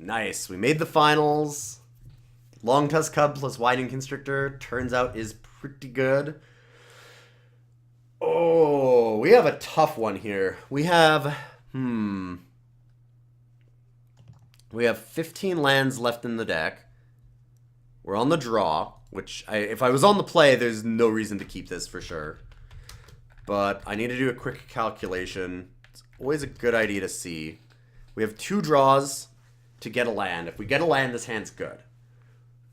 Nice. We made the finals. Long Tusk Cub plus Widening Constrictor turns out is pretty good. Oh, we have a tough one here. We have 15 lands left in the deck. We're on the draw, which if I was on the play, there's no reason to keep this for sure. But I need to do a quick calculation. It's always a good idea to see. We have 2 draws to get a land. If we get a land, this hand's good.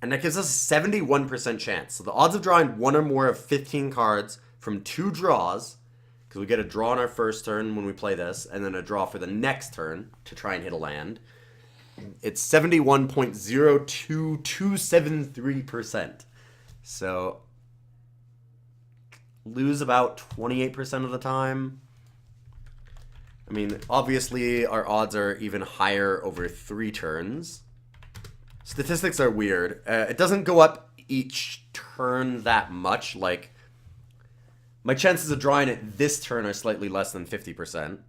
And that gives us a 71% chance. So the odds of drawing 1 or more of 15 cards from 2 draws, because we get a draw on our first turn when we play this, and then a draw for the next turn to try and hit a land. It's 71.02273%. So lose about 28% of the time. I mean, obviously our odds are even higher over 3 turns. Statistics are weird. It doesn't go up each turn that much. Like, my chances of drawing it this turn are slightly less than 50%.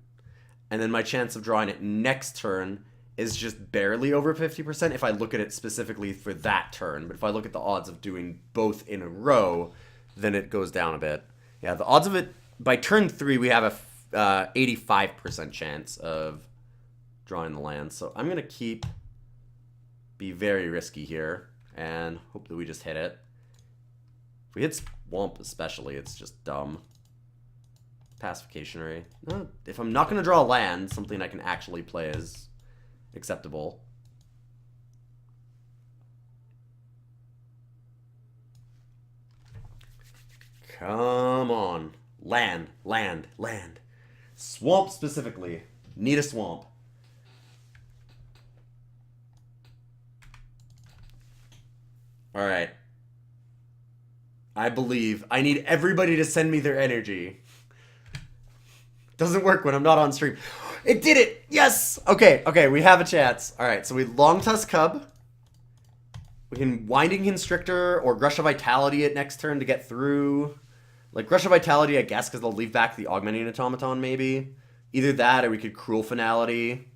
And then my chance of drawing it next turn is just barely over 50% if I look at it specifically for that turn. But if I look at the odds of doing both in a row, then it goes down a bit. Yeah, the odds of it, by turn 3, we have a 85% chance of drawing the land. So I'm going to be very risky here and hope that we just hit it. If we hit Swamp especially, it's just dumb. Pacification Ray. If I'm not going to draw a land, something I can actually play is acceptable. Come on. Land, land, land. Swamp specifically. Need a swamp. Alright. I believe. I need everybody to send me their energy. Doesn't work when I'm not on stream. It did it! Yes! Okay, we have a chance. Alright, so we Long Tusk Cub. We can Winding Constrictor or Rush of Vitality at next turn to get through. Like, Rush of Vitality, I guess, because they'll leave back the Augmenting Automaton, maybe. Either that, or we could Cruel Finality.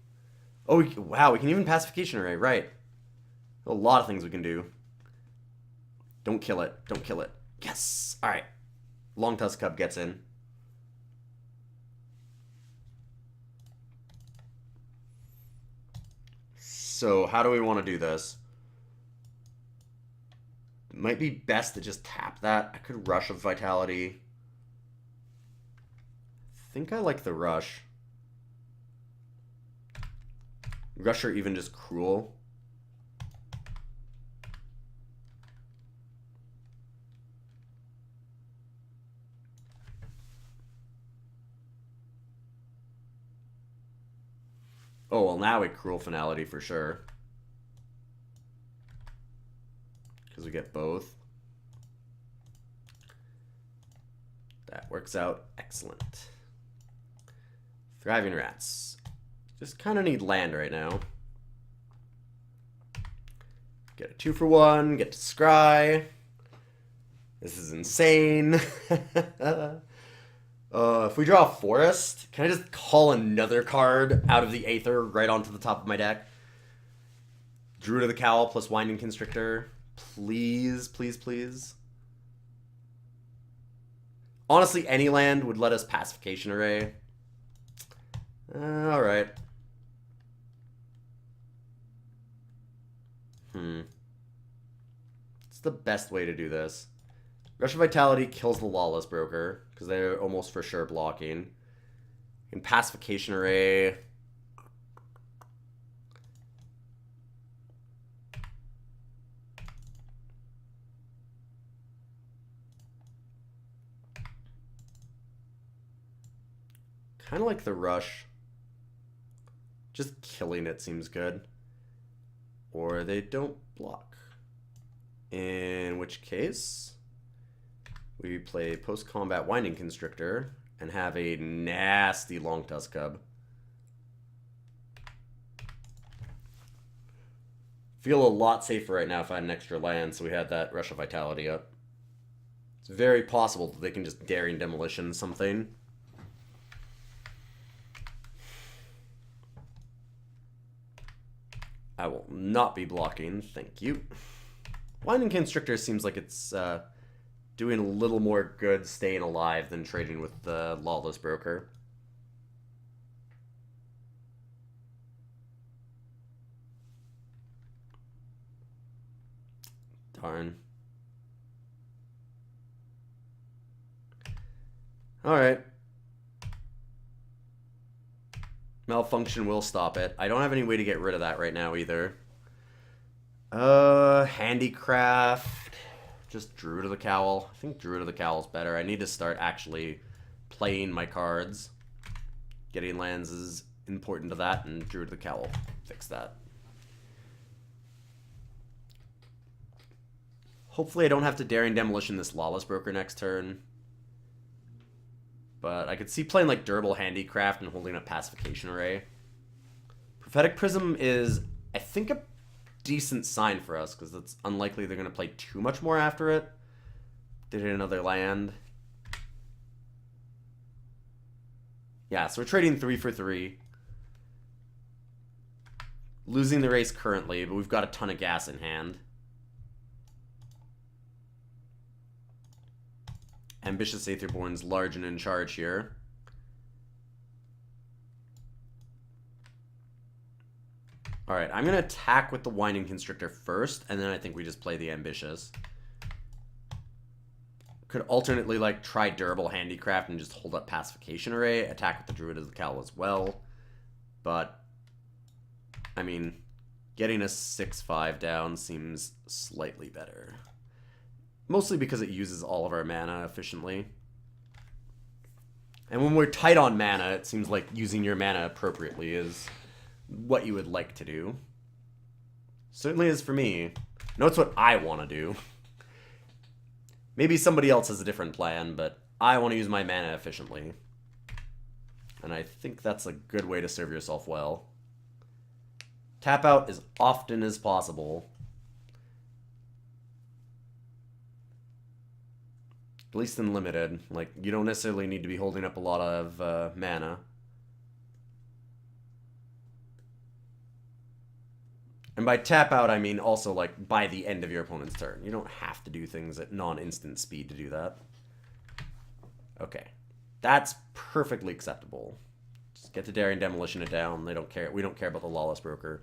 Oh, wow, we can even Pacification Array, right. A lot of things we can do. Don't kill it. Don't kill it. Yes! Alright. Long Tusk Cub gets in. So, how do we want to do this? It might be best to just tap that. I could Rush of Vitality. I think I like the Rush. Rush or even just Cruel. Oh, well, now we Cruel Finality for sure. Because we get both. That works out excellent. Thriving Rats. Just kind of need land right now. Get a 2-for-1, get to Scry. This is insane. If we draw a Forest, can I just call another card out of the Aether right onto the top of my deck? Druid of the Cowl plus Winding Constrictor. Please, please, please. Honestly, any land would let us Pacification Array. Alright. It's the best way to do this. Rush of Vitality kills the Lawless Broker, because they're almost for sure blocking. In Pacification Array... kind of like the Rush. Just killing it seems good. Or they don't block. In which case... we play post-combat Winding Constrictor and have a nasty Long Tusk Cub. Feel a lot safer right now if I had an extra land, so we had that Rush of Vitality up. It's very possible that they can just Daring Demolition something. I will not be blocking, thank you. Winding Constrictor seems like it's doing a little more good staying alive than trading with the Lawless Broker. Darn. Alright. Malfunction will stop it. I don't have any way to get rid of that right now either. Handicraft. Just Druid of the Cowl. I think Druid of the Cowl is better. I need to start actually playing my cards. Getting lands is important to that, and Druid of the Cowl fix that. Hopefully I don't have to Daring Demolition this Lawless Broker next turn. But I could see playing like Durable Handicraft and holding a Pacification Array. Prophetic Prism is, I think, a decent sign for us, because it's unlikely they're going to play too much more after it. They did another land. Yeah, so we're trading 3 for 3. Losing the race currently, but we've got a ton of gas in hand. Ambitious Aetherborn's large and in charge here. Alright, I'm going to attack with the Winding Constrictor first, and then I think we just play the Ambitious. Could alternately, like, try Durable Handicraft and just hold up Pacification Array, attack with the Druid of the Cowl as well. But, I mean, getting a 6/5 down seems slightly better. Mostly because it uses all of our mana efficiently. And when we're tight on mana, it seems like using your mana appropriately is what you would like to do. Certainly is for me. No, it's what I want to do. Maybe somebody else has a different plan, but I want to use my mana efficiently. And I think that's a good way to serve yourself well. Tap out as often as possible. At least in limited. Like, you don't necessarily need to be holding up a lot of mana. And by tap out, I mean also, like, by the end of your opponent's turn. You don't have to do things at non-instant speed to do that. Okay. That's perfectly acceptable. Just get to Daring Demolition it down. They don't care. We don't care about the Lawless Broker.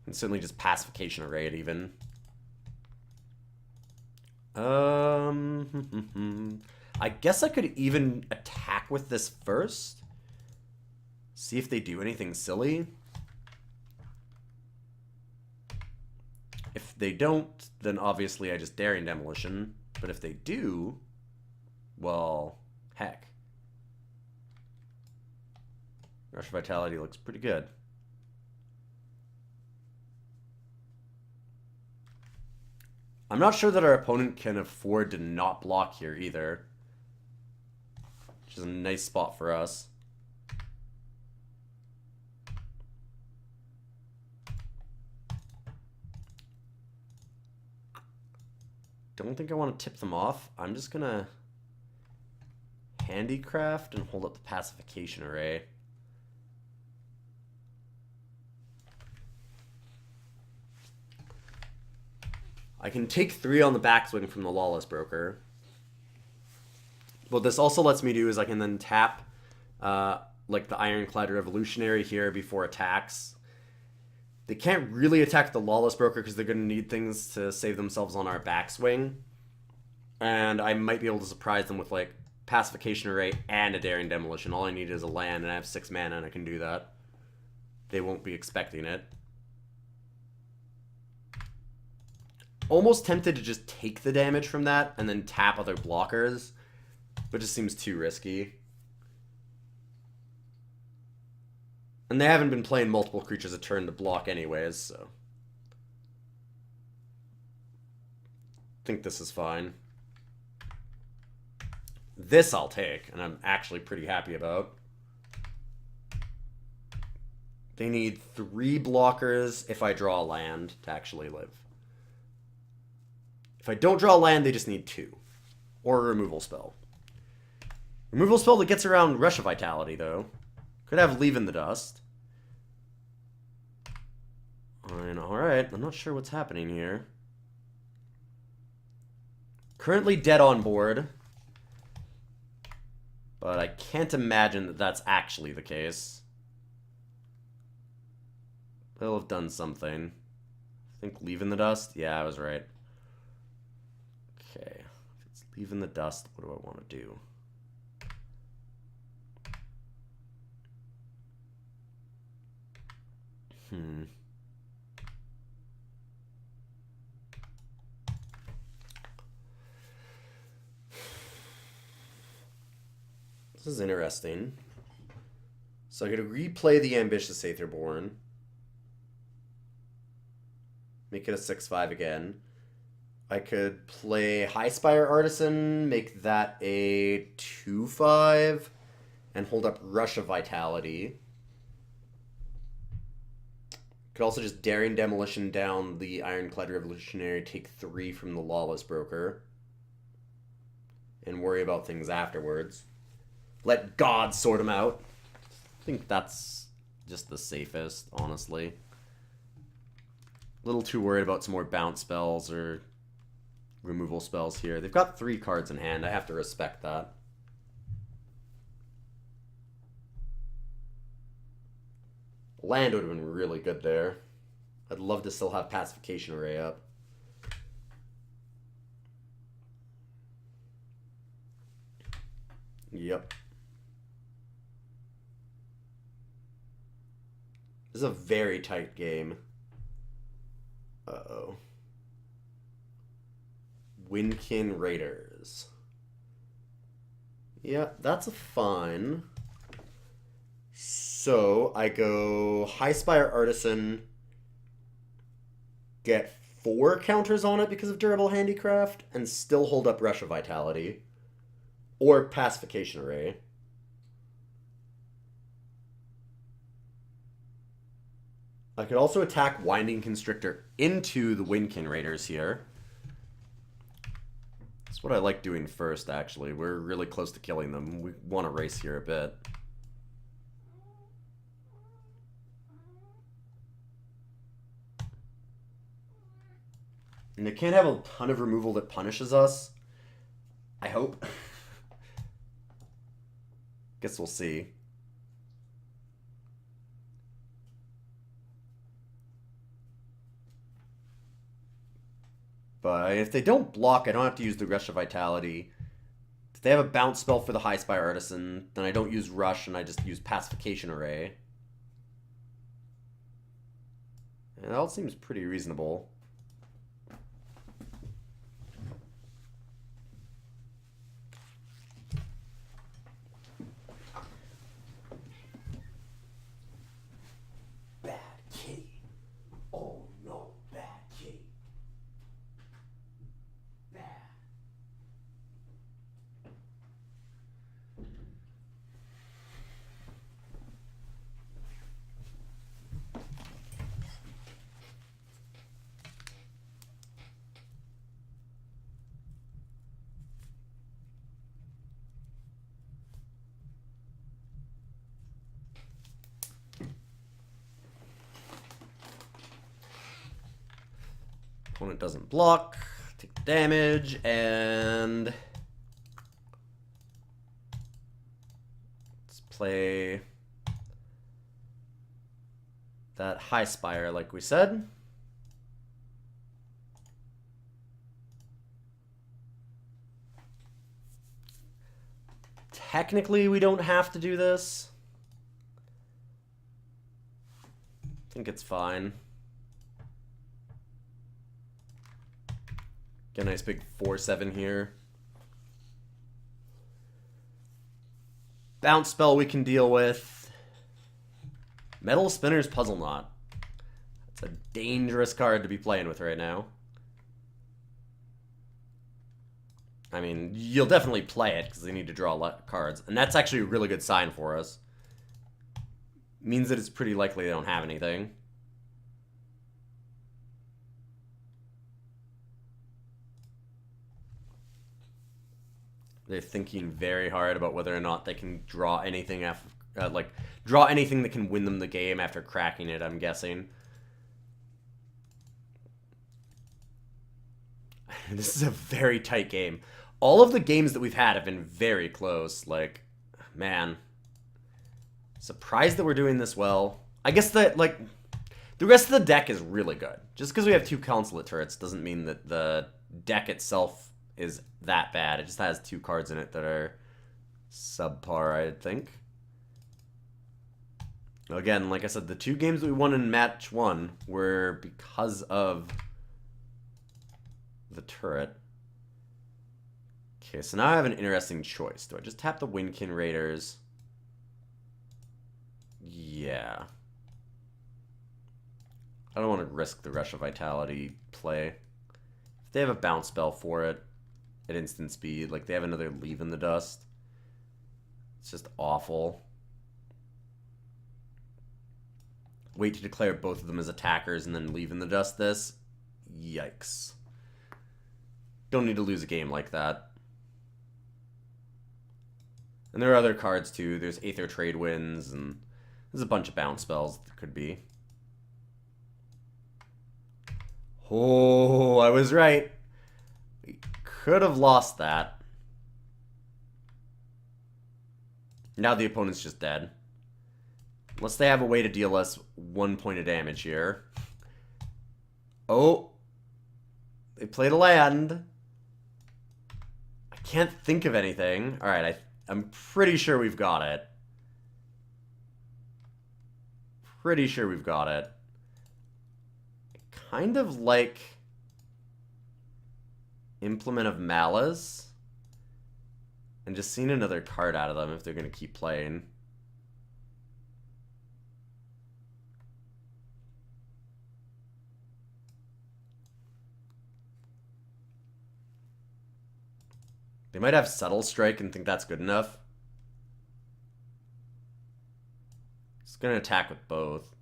And certainly just Pacification Array it even. I guess I could even attack with this first. See if they do anything silly. If they don't, then obviously I just Daring Demolition. But if they do, well, heck. Rush Vitality looks pretty good. I'm not sure that our opponent can afford to not block here either. Which is a nice spot for us. Don't think I want to tip them off. I'm just going to Handicraft and hold up the Pacification Array. I can take 3 on the backswing from the Lawless Broker. What this also lets me do is I can then tap like the Ironclad Revolutionary here before attacks. They can't really attack the Lawless Broker because they're going to need things to save themselves on our backswing. And I might be able to surprise them with like Pacification Array and a Daring Demolition. All I need is a land and I have 6 mana and I can do that. They won't be expecting it. Almost tempted to just take the damage from that and then tap other blockers, but it just seems too risky. And they haven't been playing multiple creatures a turn to block anyways, so I think this is fine. This I'll take, and I'm actually pretty happy about. They need 3 blockers if I draw a land to actually live. If I don't draw a land, they just need 2. Or a removal spell. Removal spell that gets around Rush of Vitality, though. Could have Leave in the Dust. Fine, alright. I'm not sure what's happening here. Currently dead on board. But I can't imagine that that's actually the case. They'll have done something. I think leaving the dust? Yeah, I was right. Okay. If it's leaving the dust, what do I want to do? This is interesting. So I could replay the Ambitious Aetherborn. Make it a 6/5 again. I could play High Spire Artisan, make that a 2/5, and hold up Rush of Vitality. Could also just Daring Demolition down the Ironclad Revolutionary, take 3 from the Lawless Broker, and worry about things afterwards. Let God sort them out. I think that's just the safest, honestly. A little too worried about some more bounce spells or removal spells here. They've got 3 cards in hand. I have to respect that. Land would have been really good there. I'd love to still have Pacification Array up. Yep. This is a very tight game. Uh-oh. Windkin Raiders. Yeah, that's a fine. So, I go High Spire Artisan, get 4 counters on it because of Durable Handicraft, and still hold up Rush of Vitality. Or Pacification Array. I could also attack Winding Constrictor into the Windkin Raiders here. That's what I like doing first, actually. We're really close to killing them. We want to race here a bit. And they can't have a ton of removal that punishes us. I hope. Guess we'll see. But if they don't block, I don't have to use the Rush of Vitality. If they have a bounce spell for the High Spire Artisan, then I don't use Rush and I just use Pacification Array. And that all seems pretty reasonable. Bad kitty. Oh no, bad kitty. Bad. Opponent doesn't block, take the damage, and let's play that High Spire like we said. Technically, we don't have to do this. I think it's fine. Get a nice big 4/7 here. Bounce spell we can deal with. Metal Spinner's Puzzle Knot. That's a dangerous card to be playing with right now. I mean, you'll definitely play it because they need to draw a lot of cards. And that's actually a really good sign for us. Means that it's pretty likely they don't have anything. They're thinking very hard about whether or not they can draw anything after, draw anything that can win them the game after cracking it, I'm guessing. This is a very tight game. All of the games that we've had have been very close. Like, man. Surprised that we're doing this well. I guess that, like, the rest of the deck is really good. Just because we have 2 Consulate turrets doesn't mean that the deck itself is that bad. It just has 2 cards in it that are subpar, I think. Again, like I said, the 2 games that we won in match 1 were because of the turret. Okay, so now I have an interesting choice. Do I just tap the Windkin Raiders? Yeah. I don't want to risk the Rush of Vitality play. If they have a bounce spell for it at instant speed, like they have another Leave in the Dust, it's just awful. Wait to declare both of them as attackers and then Leave in the Dust this? Yikes. Don't need to lose a game like that. And there are other cards too. There's Aether Trade Winds, and there's a bunch of bounce spells that could be. Oh, I was right. We could have lost that. Now the opponent's just dead. Unless they have a way to deal us 1 point of damage here. Oh. They played a land. I can't think of anything. Alright, I'm pretty sure we've got it. Pretty sure we've got it. Kind of like Implement of Malice. And just seeing another card out of them if they're going to keep playing. They might have Subtle Strike and think that's good enough. It's going to attack with both.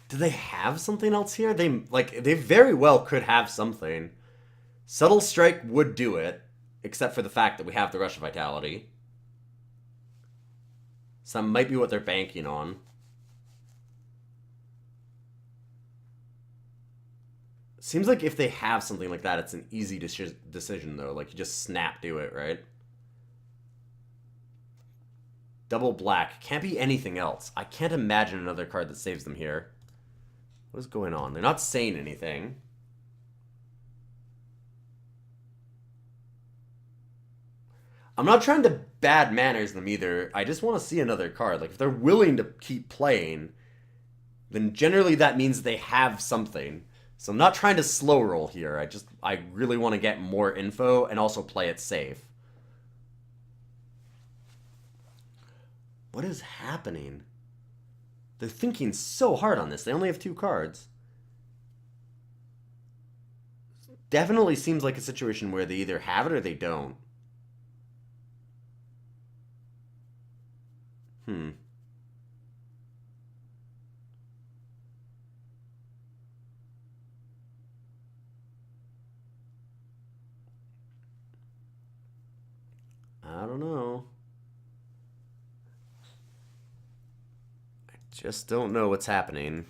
Do they have something else here? They very well could have something. Subtle Strike would do it, except for the fact that we have the Rush of Vitality. So that might be what they're banking on. Seems like if they have something like that, it's an easy decision, though. Like, you just snap do it, right? Double black. Can't be anything else. I can't imagine another card that saves them here. What is going on? They're not saying anything. I'm not trying to bad manners them either. I just want to see another card. Like, if they're willing to keep playing, then generally that means they have something. So I'm not trying to slow roll here. I really want to get more info and also play it safe. What is happening? They're thinking so hard on this. They only have 2 cards. Definitely seems like a situation where they either have it or they don't. I don't know. I just don't know what's happening.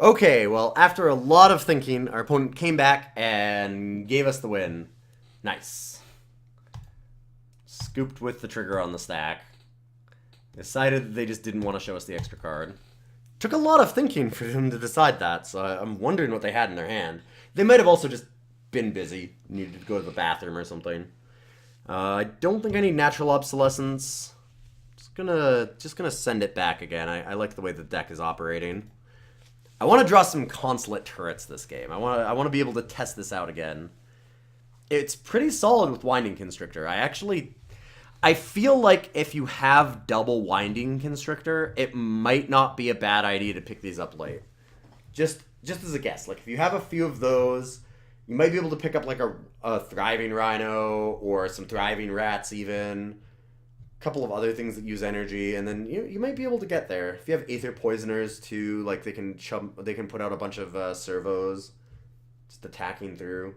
Okay, well, after a lot of thinking, our opponent came back and gave us the win. Nice. Scooped with the trigger on the stack. Decided that they just didn't want to show us the extra card. Took a lot of thinking for them to decide that, so I'm wondering what they had in their hand. They might have also just been busy, needed to go to the bathroom or something. I don't think I need natural obsolescence. Just gonna send it back again. I like the way the deck is operating. I want to draw some consulate turrets this game. I want to be able to test this out again. It's pretty solid with Winding Constrictor. I feel like if you have double Winding Constrictor, it might not be a bad idea to pick these up late. Just as a guess. Like, if you have a few of those, you might be able to pick up, like, a Thriving Rhino or some Thriving Rats even. A couple of other things that use energy, and then you might be able to get there. If you have Aether Poisoners, too, like, they can put out a bunch of servos just attacking through.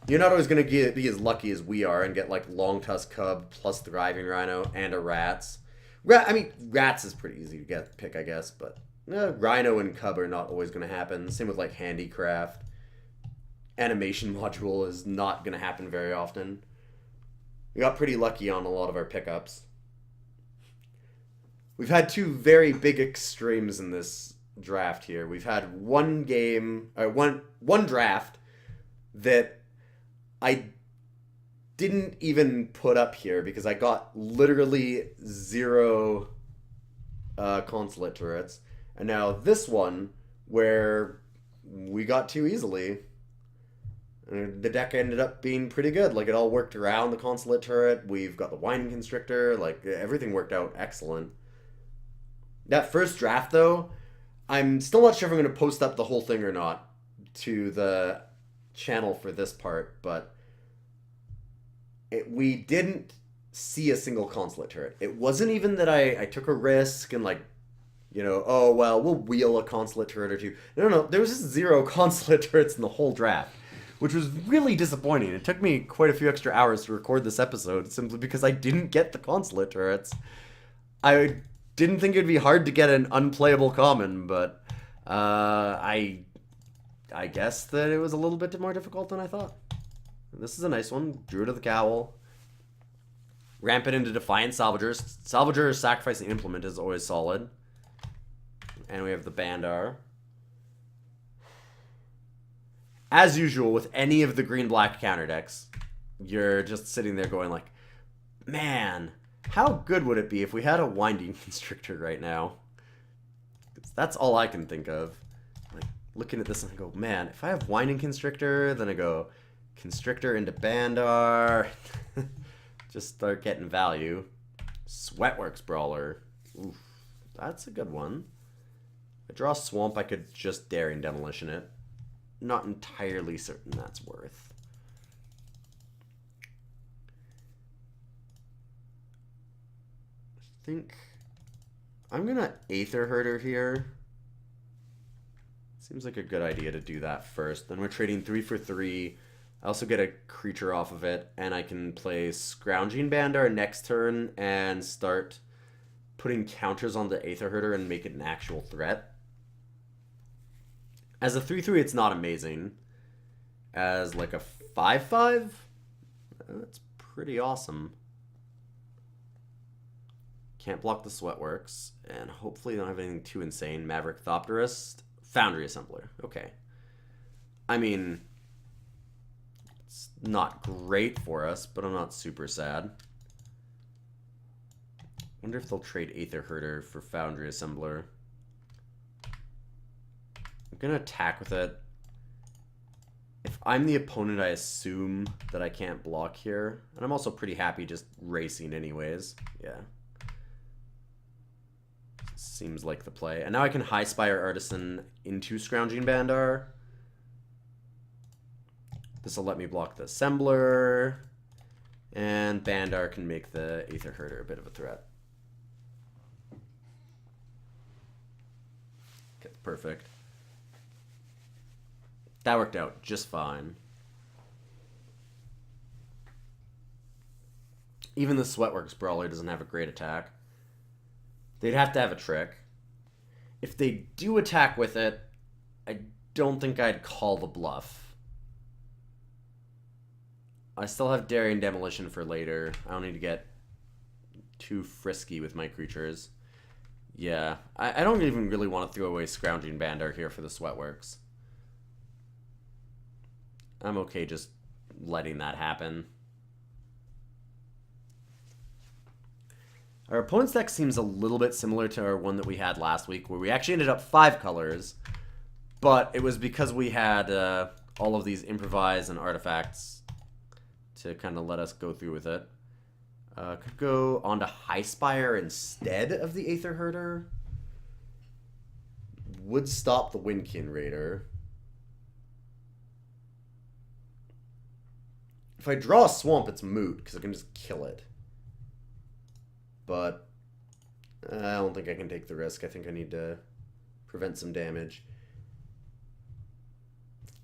You're not always going to be as lucky as we are and get, like, Long Tusk Cub plus Thriving Rhino and a Rats. Rats is pretty easy to pick, I guess, but Rhino and Cub are not always going to happen. Same with, like, Handicraft. Animation Module is not going to happen very often. We got pretty lucky on a lot of our pickups. We've had two very big extremes in this draft here. We've had one draft that I didn't even put up here because I got literally 0 consulate turrets. And now this one where we got 2 easily. And the deck ended up being pretty good. Like, it all worked around the consulate turret. We've got the Winding Constrictor. Like, everything worked out excellent. That first draft, though, I'm still not sure if I'm going to post up the whole thing or not to the channel for this part, but we didn't see a single consulate turret. It wasn't even that I took a risk and, like, oh, well, we'll wheel a consulate turret or two. No, there was just 0 consulate turrets in the whole draft, which was really disappointing. It took me quite a few extra hours to record this episode simply because I didn't get the consulate turrets. I didn't think it'd be hard to get an unplayable common, but I guess that it was a little bit more difficult than I thought. This is a nice one. Druid of the Cowl. Ramp it into Defiant Salvagers. Salvager sacrificing Implement is always solid. And we have the Bandar. As usual with any of the green-black counter decks, you're just sitting there going like, man, how good would it be if we had a Winding Constrictor right now? That's all I can think of. Like, looking at this and I go, man, if I have Winding Constrictor, then I go Constrictor into Bandar. Just start getting value. Sweatworks Brawler. Oof, that's a good one. If I draw Swamp, I could just Daring Demolition it. Not entirely certain that's worth. I think I'm gonna Aether Herder here. Seems like a good idea to do that first. Then we're trading 3 for 3. I also get a creature off of it, and I can play Scrounging Bandar next turn and start putting counters on the Aether Herder and make it an actual threat. As a 3/3, it's not amazing. As like a 5/5, that's pretty awesome. Can't block the Sweatworks, and hopefully they don't have anything too insane. Maverick Thopterist, Foundry Assembler. Okay. I mean, it's not great for us, but I'm not super sad. Wonder if they'll trade Aether Herder for Foundry Assembler. I'm gonna attack with it. If I'm the opponent, I assume that I can't block here. And I'm also pretty happy just racing anyways. Yeah. Seems like the play. And now I can High Spire Artisan into Scrounging Bandar. This will let me block the Assembler. And Bandar can make the Aether Herder a bit of a threat. Okay, perfect. That worked out just fine. Even the Sweatworks Brawler doesn't have a great attack. They'd have to have a trick. If they do attack with it, I don't think I'd call the bluff. I still have Daring Demolition for later. I don't need to get too frisky with my creatures. Yeah, I don't even really want to throw away Scrounging Bandar here for the Sweatworks. I'm okay just letting that happen. Our opponent's deck seems a little bit similar to our one that we had last week, where we actually ended up 5 colors, but it was because we had all of these improvise and artifacts to kind of let us go through with it. Could go on to Highspire instead of the Aether Herder. Would stop the Windkin Raider. If I draw a swamp, it's moot, because I can just kill it. But I don't think I can take the risk. I think I need to prevent some damage.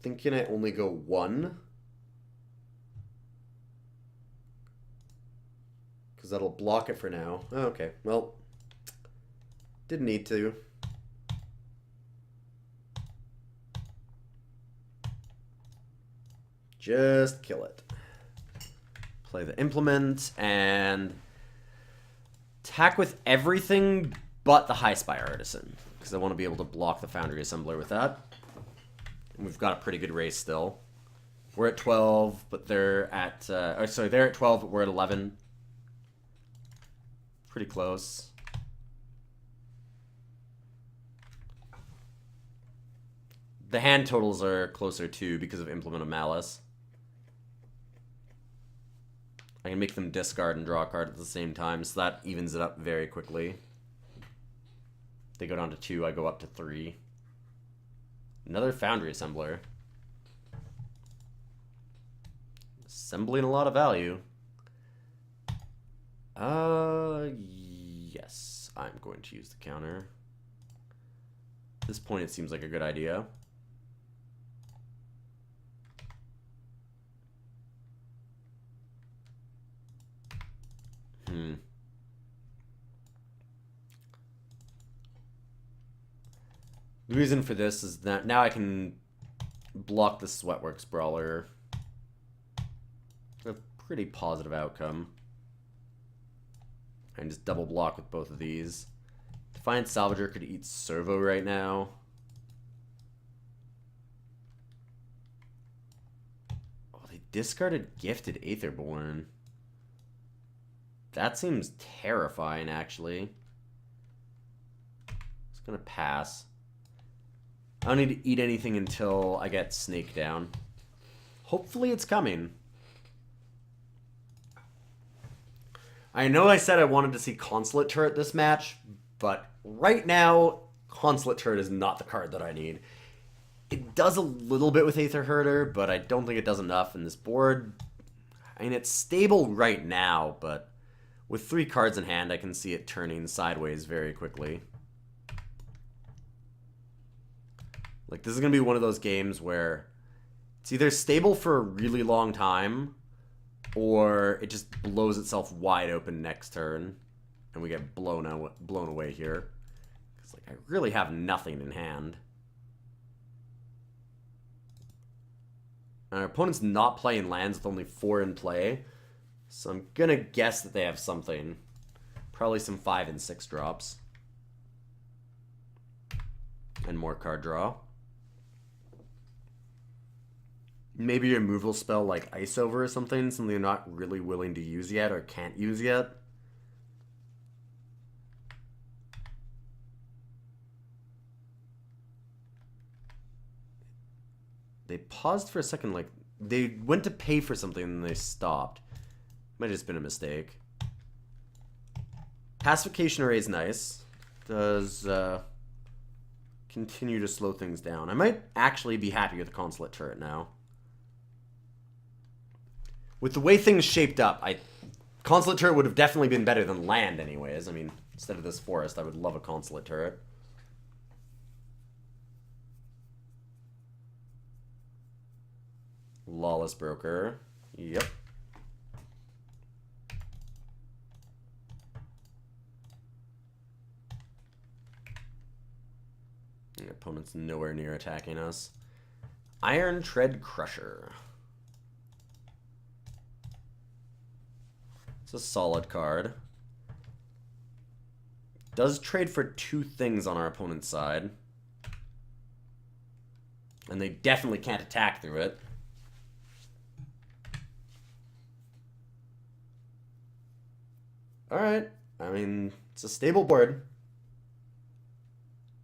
Thinking I only go 1. Because that'll block it for now. Oh, okay, well, didn't need to. Just kill it. Play the implement and attack with everything but the Highspire Artisan, because I want to be able to block the Foundry Assembler with that. And we've got a pretty good race still. We're at 12, but they're at... sorry, they're at 12, but we're at 11. Pretty close. The hand totals are closer too because of Implement of Malice. I can make them discard and draw a card at the same time, so that evens it up very quickly. They go down to 2, I go up to 3. Another Foundry Assembler. Assembling a lot of value. Yes, I'm going to use the counter. At this point, it seems like a good idea. The reason for this is that now I can block the Sweatworks Brawler. A pretty positive outcome. And just double block with both of these. Defiant Salvager could eat Servo right now. Oh, they discarded Gifted Aetherborn. That seems terrifying, actually. It's gonna pass. I don't need to eat anything until I get Snake down. Hopefully it's coming. I know I said I wanted to see Consulate Turret this match, but right now, Consulate Turret is not the card that I need. It does a little bit with Aether Herder, but I don't think it does enough in this board. I mean, it's stable right now, but with 3 cards in hand, I can see it turning sideways very quickly. Like, this is going to be one of those games where it's either stable for a really long time, or it just blows itself wide open next turn, and we get blown away here. Because, like, I really have nothing in hand. Our opponent's not playing lands with only 4 in play, so I'm gonna guess that they have something. Probably some 5 and 6 drops. And more card draw. Maybe a removal spell like Ice Over or something they're not really willing to use yet or can't use yet. They paused for a second, like, they went to pay for something and they stopped. Might have just been a mistake. Pacification Array is nice. Does continue to slow things down. I might actually be happy with the Consulate Turret now. With the way things shaped up, Consulate Turret would have definitely been better than land anyways. I mean, instead of this forest, I would love a Consulate Turret. Lawless Broker. Yep. opponent's nowhere near attacking us. Iron Tread Crusher. It's a solid card. Does trade for 2 things on our opponent's side. And they definitely can't attack through it. Alright. I mean, it's a stable board.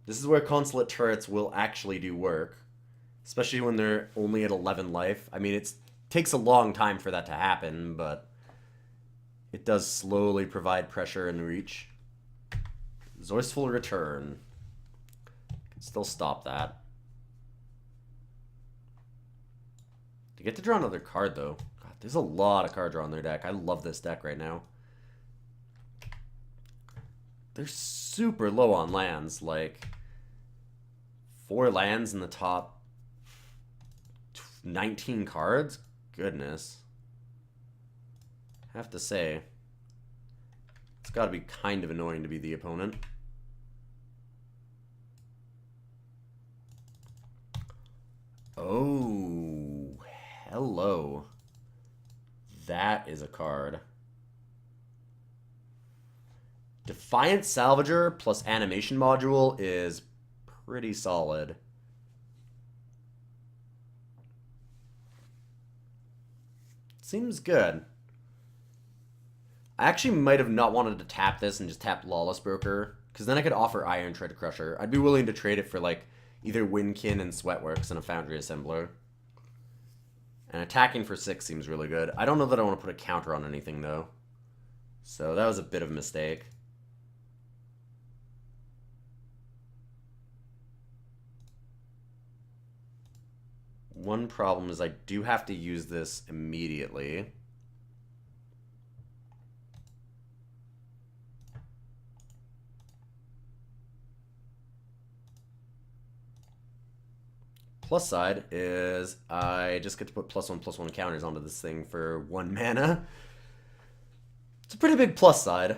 This is where Consulate turrets will actually do work. Especially when they're only at 11 life. I mean, it takes a long time for that to happen, but it does slowly provide pressure and reach. Resourceful Return. Can still stop that. To get to draw another card, though. God, there's a lot of card draw on their deck. I love this deck right now. They're super low on lands. Like, 4 lands in the top 19 cards? Goodness. I have to say, it's got to be kind of annoying to be the opponent. Oh, hello. That is a card. Defiant Salvager plus Animation Module is pretty solid. Seems good. I actually might have not wanted to tap this and just tap Lawless Broker, because then I could offer Iron Tread Crusher. I'd be willing to trade it for, like, either Windkin and Sweatworks and a Foundry Assembler. And attacking for 6 seems really good. I don't know that I want to put a counter on anything, though. So that was a bit of a mistake. One problem is I do have to use this immediately. Plus side is I just get to put +1/+1 counters onto this thing for 1 mana. It's a pretty big plus side,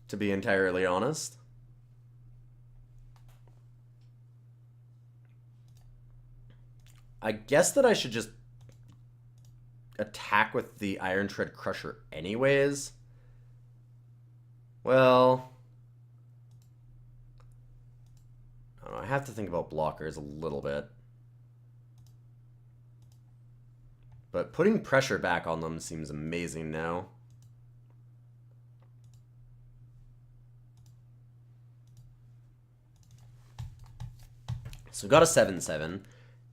to be entirely honest. I guess that I should just attack with the Iron Tread Crusher anyways. Well, I don't know, I have to think about blockers a little bit. But putting pressure back on them seems amazing now. So got a 7/7.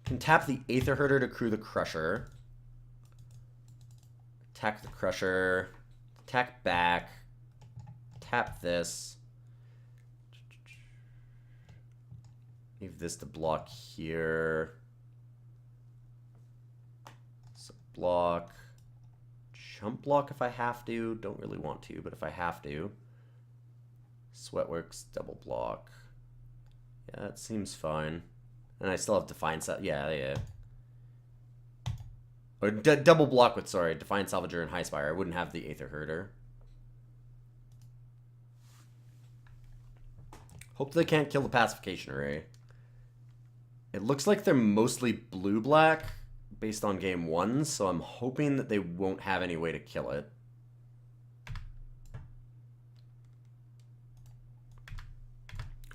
Can tap the Aether Herder to crew the Crusher. Attack the Crusher. Attack back. Tap this. Leave this to block here. So block. Chump block if I have to. Don't really want to, but if I have to. Sweatworks, double block. Yeah, that seems fine. And I still have Defiant yeah. Or double block with, sorry, Defiant Salvager and Highspire. I wouldn't have the Aether Herder. Hope they can't kill the Pacification Array. It looks like they're mostly blue-black based on game 1, so I'm hoping that they won't have any way to kill it.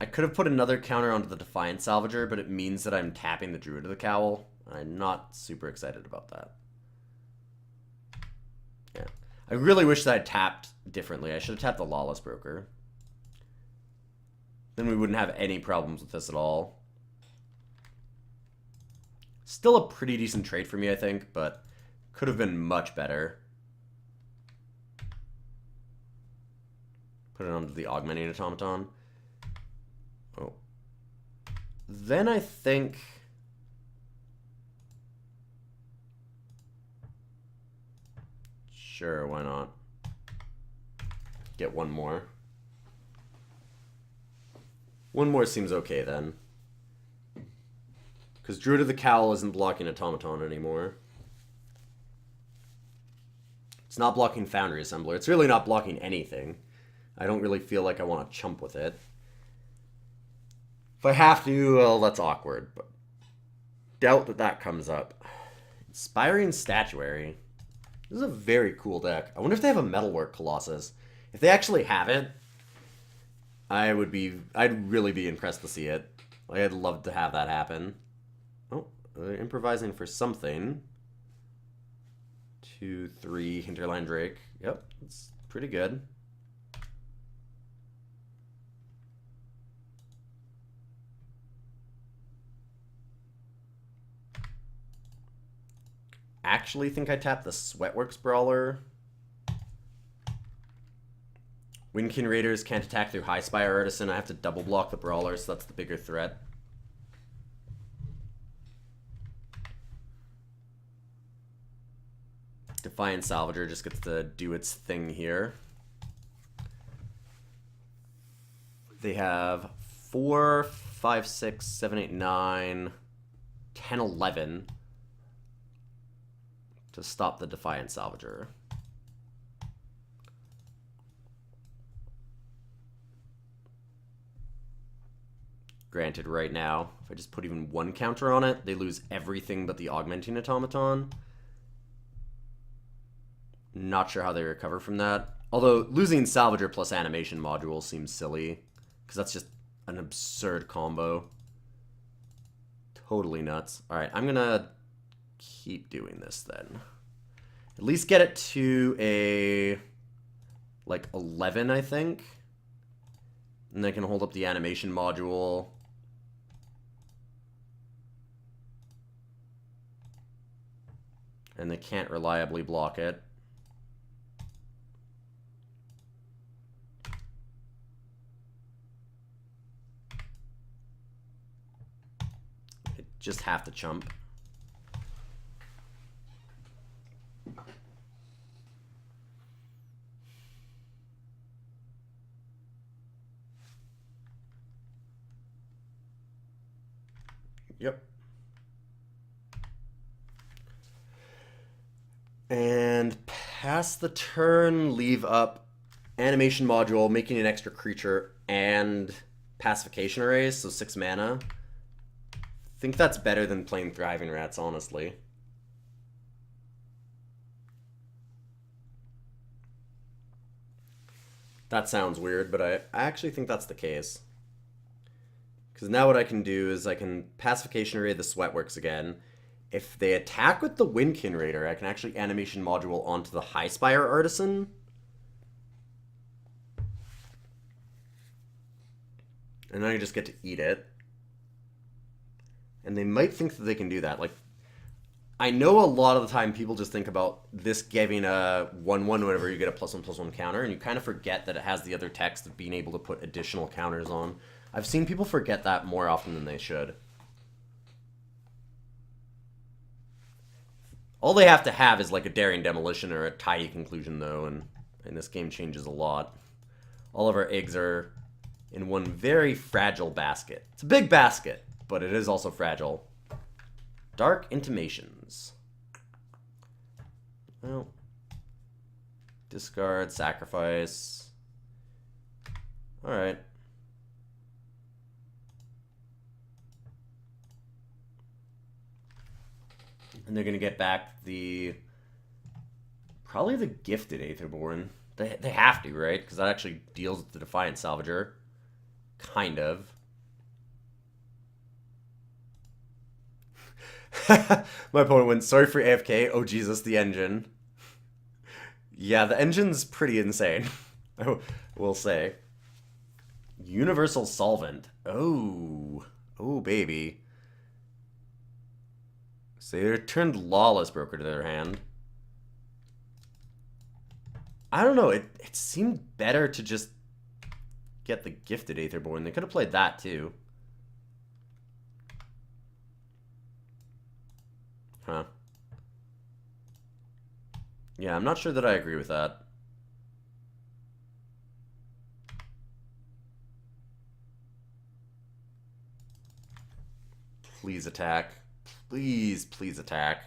I could have put another counter onto the Defiant Salvager, but it means that I'm tapping the Druid of the Cowl. I'm not super excited about that. Yeah. I really wish that I tapped differently. I should have tapped the Lawless Broker. Then we wouldn't have any problems with this at all. Still a pretty decent trade for me, I think, but could have been much better. Put it onto the Augmenting Automaton. Oh. Then I think... Sure, why not? Get one more. One more seems okay then. Because Druid of the Cowl isn't blocking Automaton anymore. It's not blocking Foundry Assembler. It's really not blocking anything. I don't really feel like I want to chump with it. If I have to, well, that's awkward, but doubt that that comes up. Inspiring Statuary. This is a very cool deck. I wonder if they have a Metalwork Colossus. If they actually have it, I'd really be impressed to see it. I'd love to have that happen. Oh, they're improvising for something. 2, 3, Hinterland Drake. Yep, it's pretty good. Actually think I tapped the Sweatworks Brawler. Windkin Raiders can't attack through High Spire Artisan. I have to double block the Brawler, so that's the bigger threat. Defiant Salvager just gets to do its thing here. They have 4, 5, 6, 7, 8, 9, 10, 11 to stop the Defiant Salvager. Granted, right now, if I just put even one counter on it, they lose everything but the Augmenting Automaton. Not sure how they recover from that. Although, losing Salvager plus Animation Module seems silly, because that's just an absurd combo. Totally nuts. Alright, I'm gonna keep doing this then. At least get it to a, like, 11, I think. And they can hold up the Animation Module. And they can't reliably block it. I just have to chump. Yep. And pass the turn, leave up Animation Module, making an extra creature, and Pacification Arrays, so 6 mana. I think that's better than playing Thriving Rats, honestly. That sounds weird, but I actually think that's the case. Because now what I can do is I can Pacification Array the Sweatworks again. If they attack with the Windkin Raider, I can actually Animation Module onto the High Spire Artisan. And then I just get to eat it. And they might think that they can do that. Like, I know a lot of the time people just think about this giving a 1/1 whenever you get a +1/+1 counter, and you kind of forget that it has the other text of being able to put additional counters on. I've seen people forget that more often than they should. All they have to have is like a Daring Demolition or a Tidy Conclusion, though, and this game changes a lot. All of our eggs are in one very fragile basket. It's a big basket, but it is also fragile. Dark Intimations. Well, discard, sacrifice. Alright. And they're going to get back probably the Gifted Aetherborn. They have to, right? Because that actually deals with the Defiant Salvager. Kind of. My opponent went, sorry for AFK. Oh, Jesus, the engine. Yeah, the engine's pretty insane. I will say. Universal Solvent. Oh. Oh, baby. So they turned Lawless Broker to their hand. I don't know. It seemed better to just get the Gifted Aetherborn. They could have played that, too. Huh. Yeah, I'm not sure that I agree with that. Please attack. Please, please attack.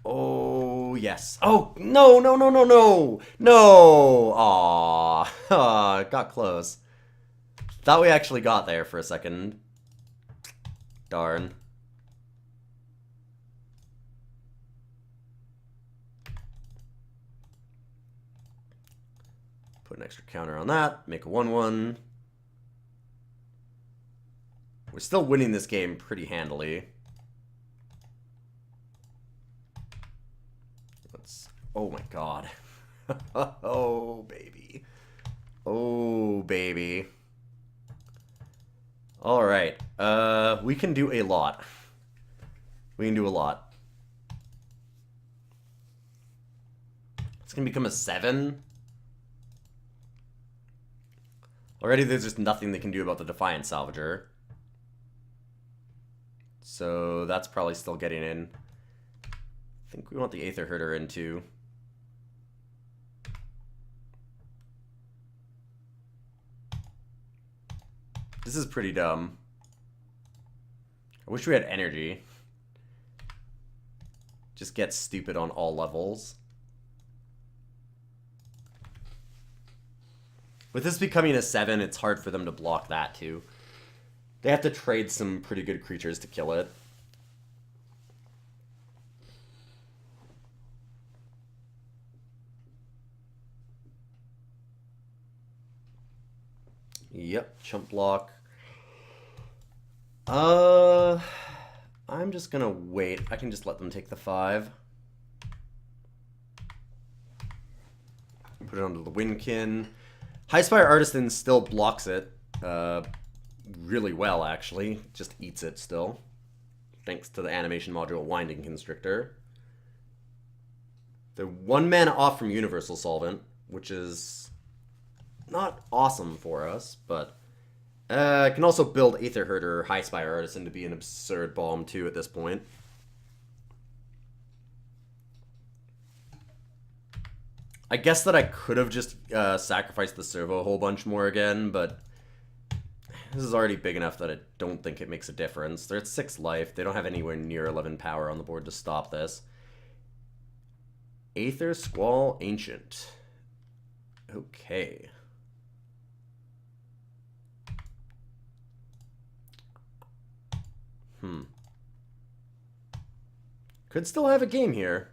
Oh, Oh, yes. Oh, no, no, no, no, no. No. Aww. Got close. Thought we actually got there for a second. Darn. Put an extra counter on that. Make a 1-1. We're still winning this game pretty handily. Let's... Oh my god. Oh, baby. Oh, baby. Alright. We can do a lot. We can do a lot. It's gonna become a 7. Already there's just nothing they can do about the Defiant Salvager. So that's probably still getting in. I think we want the Aether Herder in too. This is pretty dumb. I wish we had energy. Just get stupid on all levels. With this becoming a 7, it's hard for them to block that too. They have to trade some pretty good creatures to kill it. Yep, chump block. I'm just gonna wait. I can just let them take the 5. Put it onto the Windkin. Highspire Artisan still blocks it. Really well, actually. Just eats it still. Thanks to the animation module Winding Constrictor. They're 1 mana off from Universal Solvent, which is not awesome for us, but can also build Aether Herder or Highspire Artisan to be an absurd bomb too at this point. I guess that I could have just sacrificed the servo a whole bunch more again, but this is already big enough that I don't think it makes a difference. They're at 6 life. They don't have anywhere near 11 power on the board to stop this. Aether Squall Ancient. Okay. Could still have a game here.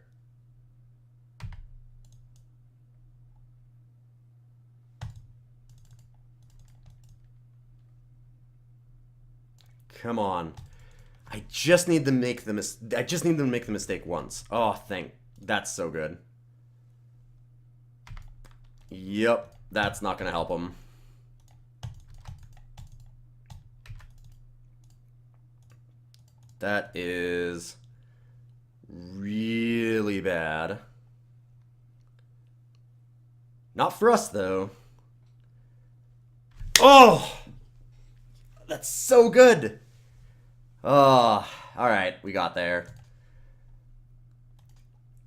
Come on. I just need to make the mistake once. Oh, that's so good. Yep, that's not gonna help him. That is really bad. Not for us, though. Oh! That's so good! Oh, alright, we got there.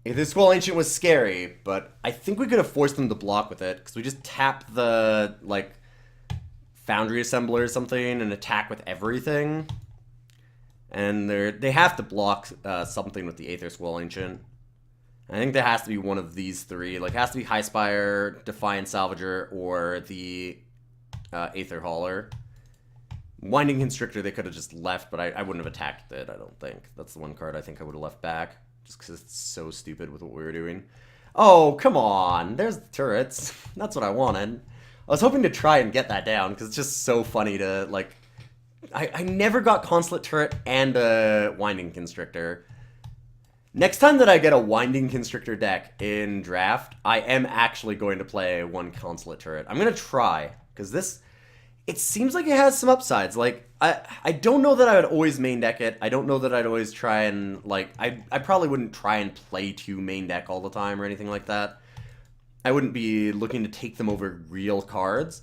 This Squall Ancient was scary, but I think we could have forced them to block with it, because we just tapped the, like, Foundry Assembler or something and attack with everything. And they have to block something with the Aether Squall Ancient. I think there has to be one of these 3. Like, it has to be Highspire, Defiant Salvager, or the Aether Hauler. Winding Constrictor they could have just left, but I wouldn't have attacked it, I don't think. That's the one card I think I would have left back, just because it's so stupid with what we were doing. Oh, come on! There's the turrets. That's what I wanted. I was hoping to try and get that down, because it's just so funny to, like... I never got Consulate Turret and a Winding Constrictor. Next time that I get a Winding Constrictor deck in Draft, I am actually going to play 1 Consulate Turret. I'm going to try, because this... It seems like it has some upsides. Like, I don't know that I would always main deck it. I don't know that I'd always try and, like... I probably wouldn't try and play 2 main deck all the time or anything like that. I wouldn't be looking to take them over real cards.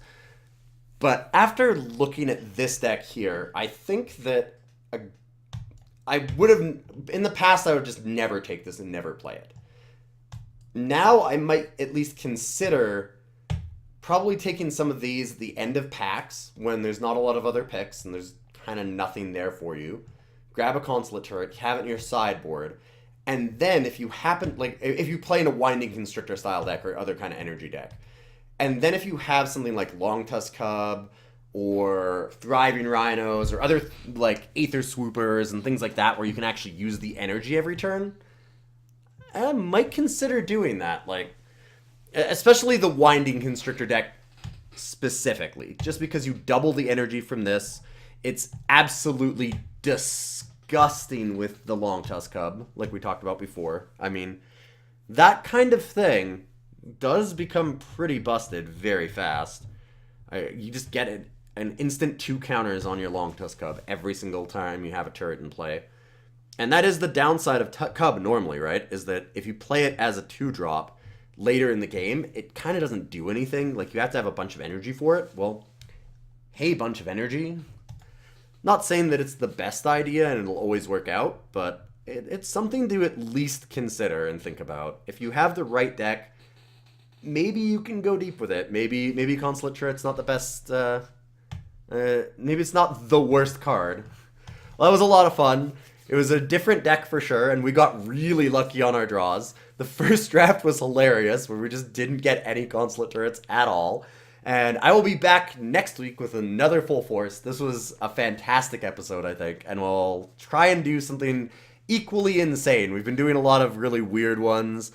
But after looking at this deck here, I think that I would have... In the past, I would just never take this and never play it. Now, I might at least consider probably taking some of these at the end of packs when there's not a lot of other picks and there's kind of nothing there for you. Grab a Consulate Turret, have it in your sideboard, And then if you happen, like, if you play in a Winding Constrictor style deck or other kind of energy deck, and then if you have something like Long Tusk Cub or Thriving Rhinos or other, like, Aether Swoopers and things like that where you can actually use the energy every turn, I might consider doing that. Like, especially the Winding Constrictor deck specifically. Just because you double the energy from this, it's absolutely disgusting with the Long Tusk Cub, like we talked about before. I mean, that kind of thing does become pretty busted very fast. You just get an instant 2 counters on your Long Tusk Cub every single time you have a turret in play. And that is the downside of Cub normally, right? Is that if you play it as a 2-drop later in the game, it kind of doesn't do anything. Like, you have to have a bunch of energy for it. Well, hey, bunch of energy. Not saying that it's the best idea and it'll always work out, but it's something to at least consider and think about. If you have the right deck, maybe you can go deep with it. Maybe Consulate Turret's not the best, maybe it's not the worst card. Well, that was a lot of fun. It was a different deck for sure, and we got really lucky on our draws. The first draft was hilarious, where we just didn't get any Consulate Turrets at all. And I will be back next week with another Full Force. This was a fantastic episode, I think, and we'll try and do something equally insane. We've been doing a lot of really weird ones,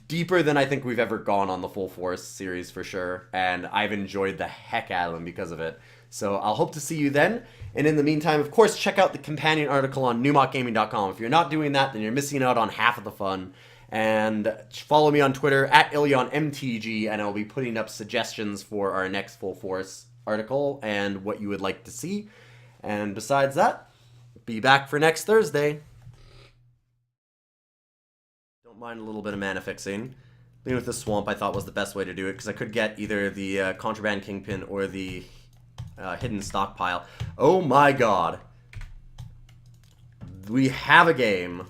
deeper than I think we've ever gone on the Full Force series for sure, and I've enjoyed the heck out of them because of it. So I'll hope to see you then. And in the meantime, of course, check out the companion article on newmockgaming.com. If you're not doing that, then you're missing out on half of the fun. And follow me on Twitter at IlyonMTG, and I'll be putting up suggestions for our next Full Force article and what you would like to see. And besides that, be back for next Thursday. Don't mind a little bit of mana fixing. Being with the Swamp I thought was the best way to do it, because I could get either the Contraband Kingpin or the Hidden Stockpile. Oh my god. We have a game.